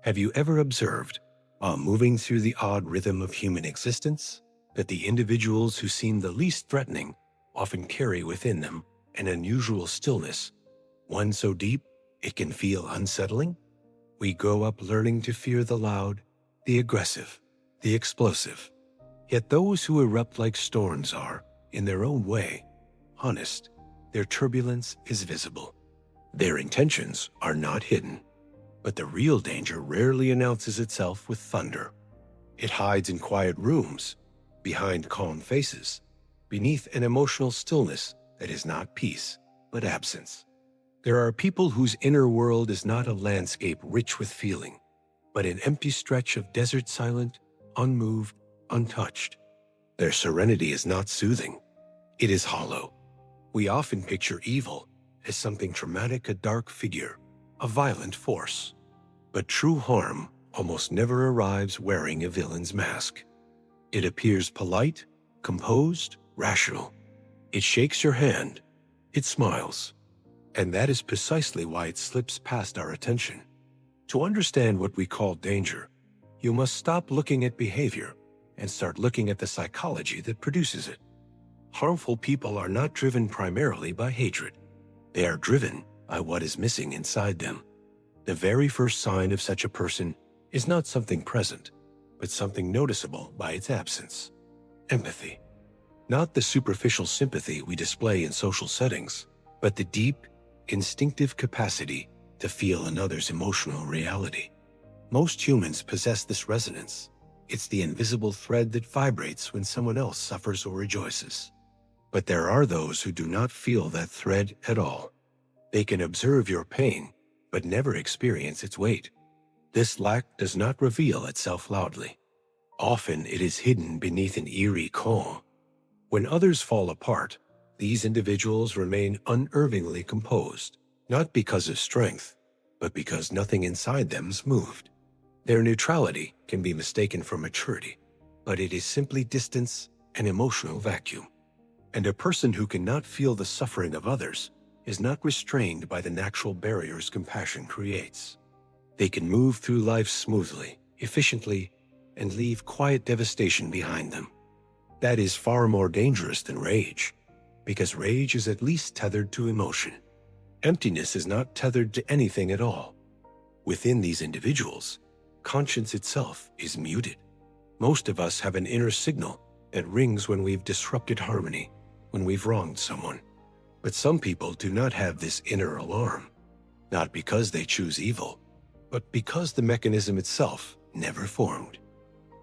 Have you ever observed, while moving through the odd rhythm of human existence, that the individuals who seem the least threatening often carry within them an unusual stillness, one so deep it can feel unsettling? We grow up learning to fear the loud, the aggressive, the explosive. Yet those who erupt like storms are, in their own way, honest. Their turbulence is visible. Their intentions are not hidden. But the real danger rarely announces itself with thunder. It hides in quiet rooms, behind calm faces, beneath an emotional stillness that is not peace, but absence. There are people whose inner world is not a landscape rich with feeling, but an empty stretch of desert silent, unmoved, untouched. Their serenity is not soothing. It is hollow. We often picture evil as something traumatic, a dark figure, a violent force. But true harm almost never arrives wearing a villain's mask. It appears polite, composed, rational. It shakes your hand. It smiles. And that is precisely why it slips past our attention. To understand what we call danger, you must stop looking at behavior and start looking at the psychology that produces it. Harmful people are not driven primarily by hatred. They are driven by what is missing inside them. The very first sign of such a person is not something present, but something noticeable by its absence. Empathy. Not the superficial sympathy we display in social settings, but the deep, instinctive capacity to feel another's emotional reality. Most humans possess this resonance. It's the invisible thread that vibrates when someone else suffers or rejoices. But there are those who do not feel that thread at all. They can observe your pain, but never experience its weight. This lack does not reveal itself loudly. Often it is hidden beneath an eerie calm. When others fall apart, these individuals remain unerringly composed, not because of strength, but because nothing inside them's moved. Their neutrality can be mistaken for maturity, but it is simply distance and emotional vacuum. And a person who cannot feel the suffering of others is not restrained by the natural barriers compassion creates. They can move through life smoothly, efficiently, and leave quiet devastation behind them. That is far more dangerous than rage, because rage is at least tethered to emotion. Emptiness is not tethered to anything at all. Within these individuals, conscience itself is muted. Most of us have an inner signal that rings when we've disrupted harmony, when we've wronged someone. But some people do not have this inner alarm, not because they choose evil, but because the mechanism itself never formed.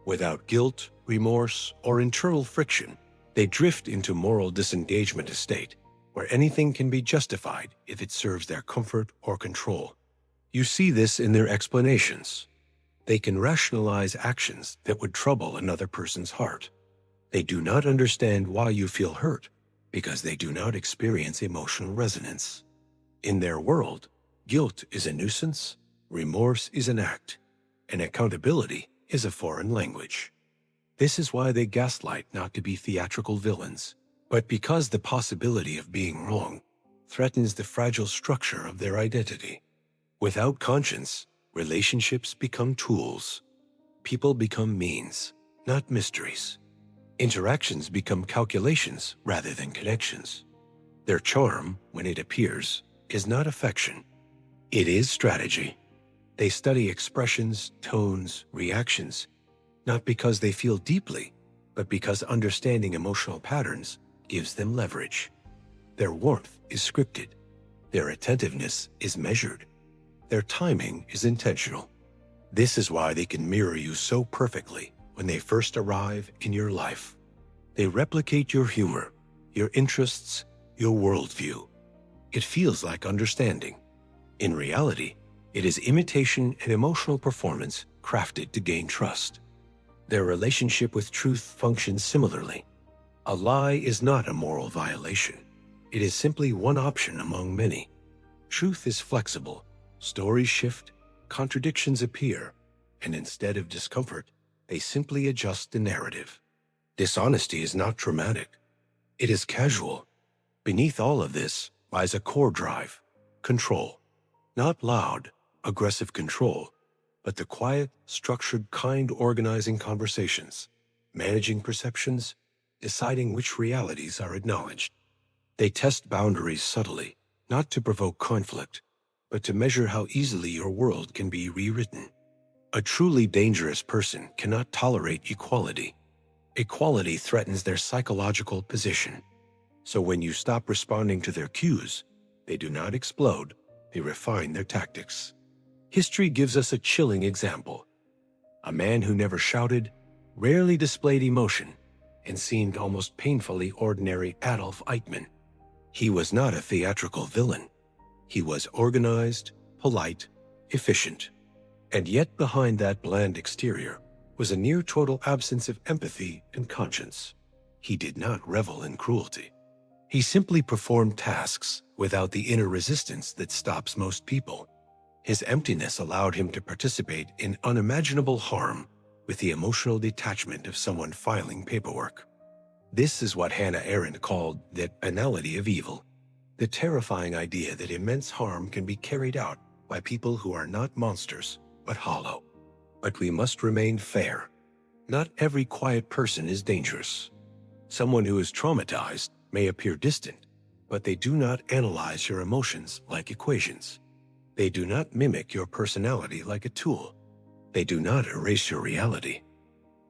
Without guilt, remorse, or internal friction, they drift into moral disengagement state, where anything can be justified if it serves their comfort or control. You see this in their explanations. They can rationalize actions that would trouble another person's heart. They do not understand why you feel hurt, because they do not experience emotional resonance. In their world, guilt is a nuisance, remorse is an act, and accountability is a foreign language. This is why they gaslight not to be theatrical villains, but because the possibility of being wrong threatens the fragile structure of their identity. Without conscience, relationships become tools. People become means, not mysteries. Interactions become calculations rather than connections. Their charm, when it appears, is not affection. It is strategy. They study expressions, tones, reactions, not because they feel deeply, but because understanding emotional patterns gives them leverage. Their warmth is scripted. Their attentiveness is measured. Their timing is intentional. This is why they can mirror you so perfectly when they first arrive in your life. They replicate your humor, your interests, your worldview. It feels like understanding. In reality, it is imitation and emotional performance crafted to gain trust. Their relationship with truth functions similarly. A lie is not a moral violation. It is simply one option among many. Truth is flexible. Stories shift, contradictions appear, and instead of discomfort, they simply adjust the narrative. Dishonesty is not dramatic. It is casual. Beneath all of this lies a core drive, control. Not loud, aggressive control, but the quiet, structured kind organizing conversations, managing perceptions, deciding which realities are acknowledged. They test boundaries subtly, not to provoke conflict, but to measure how easily your world can be rewritten. A truly dangerous person cannot tolerate equality. Equality threatens their psychological position. So when you stop responding to their cues, they do not explode, they refine their tactics. History gives us a chilling example. A man who never shouted, rarely displayed emotion, and seemed almost painfully ordinary, Adolf Eichmann. He was not a theatrical villain. He was organized, polite, efficient. And yet behind that bland exterior was a near-total absence of empathy and conscience. He did not revel in cruelty. He simply performed tasks without the inner resistance that stops most people. His emptiness allowed him to participate in unimaginable harm with the emotional detachment of someone filing paperwork. This is what Hannah Arendt called the banality of evil, the terrifying idea that immense harm can be carried out by people who are not monsters, but hollow. But we must remain fair. Not every quiet person is dangerous. Someone who is traumatized may appear distant, but they do not analyze your emotions like equations. They do not mimic your personality like a tool. They do not erase your reality.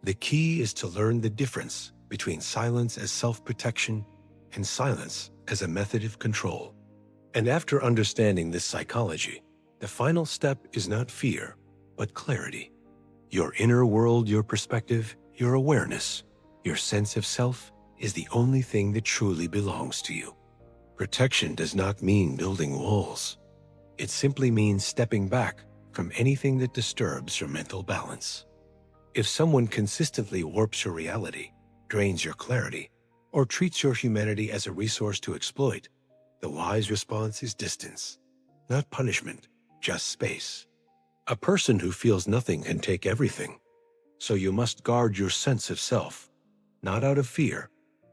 The key is to learn the difference between silence as self-protection and silence as a method of control. And after understanding this psychology, the final step is not fear, but clarity. Your inner world, your perspective, your awareness, your sense of self is the only thing that truly belongs to you. Protection does not mean building walls. It simply means stepping back from anything that disturbs your mental balance. If someone consistently warps your reality, drains your clarity, or treats your humanity as a resource to exploit, the wise response is distance, not punishment, just space. A person who feels nothing can take everything, so you must guard your sense of self, not out of fear,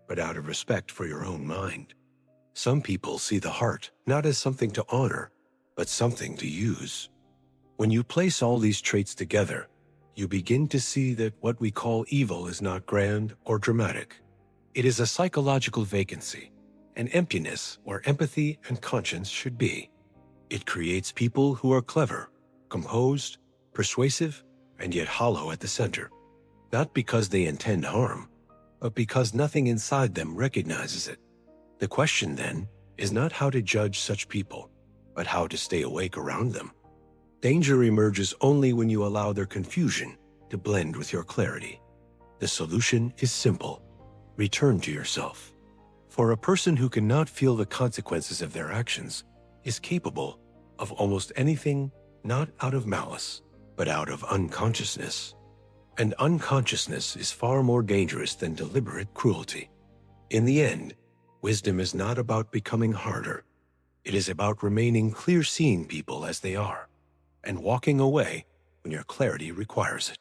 but out of respect for your own mind. Some people see the heart not as something to honor, but something to use. When you place all these traits together, you begin to see that what we call evil is not grand or dramatic. It is a psychological vacancy, an emptiness where empathy and conscience should be. It creates people who are clever, composed, persuasive, and yet hollow at the center, not because they intend harm, but because nothing inside them recognizes it. The question, then, is not how to judge such people, but how to stay awake around them. Danger emerges only when you allow their confusion to blend with your clarity. The solution is simple. Return to yourself. For a person who cannot feel the consequences of their actions is capable of almost anything, not out of malice, but out of unconsciousness. And unconsciousness is far more dangerous than deliberate cruelty. In the end, wisdom is not about becoming harder. It is about remaining clear-seeing people as they are, and walking away when your clarity requires it.